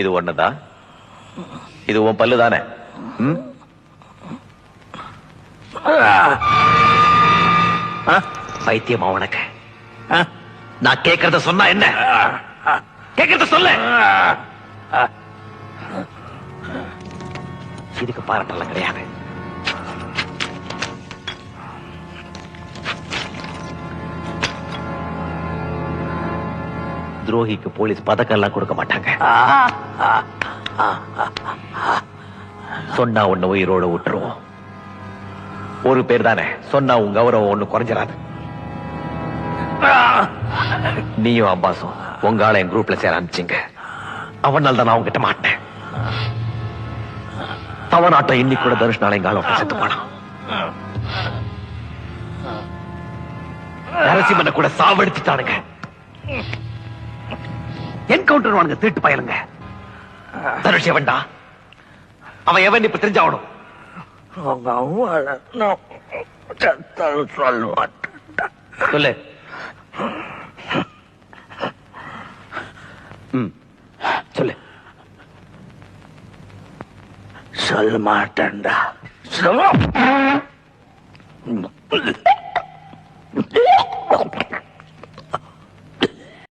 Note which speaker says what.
Speaker 1: இது ஒண்ணுதான். இது உன் பல்லு தானே? பைத்தியமா உனக்கு? நான் கேட்கறத சொன்னா என்ன? கேட்கறத சொல்ல. இதுக்கு பாராட்டலாம் கிடையாது. துரோகிக்கு போலீஸ் பதக்கம் எல்லாம் கொடுக்க மாட்டாங்க. சொன்னா உன்ன உயிரோட விட்டுருவோம். ஒரு பேர் தானே சொன்னா உன் கௌரவம் ஒண்ணு குறைஞ்சிடாது. நீயும் அப்பாசும் உங்க ஆளை என் குரூப்ல சேர அனுப்பிச்சிங்க. அவனால தான் நான் உங்ககிட்ட மாட்டேன். அவனாட்டம் இன்னைக்கு கூட தனுஷ் நாளை எங்க ஆளை செத்து போனான். நரசிம்மனை கூட சாவடிச்சுட்டானுங்க. என்கவுண்டர் வாங்க திருட்டு பயலுங்க. தனுஷ் எவன்டா? அவன் எவன் இப்ப தெரிஞ்சாவணும். சொல்லு. சொல்லு.
Speaker 2: சொல்ல மாட்டேன்டா.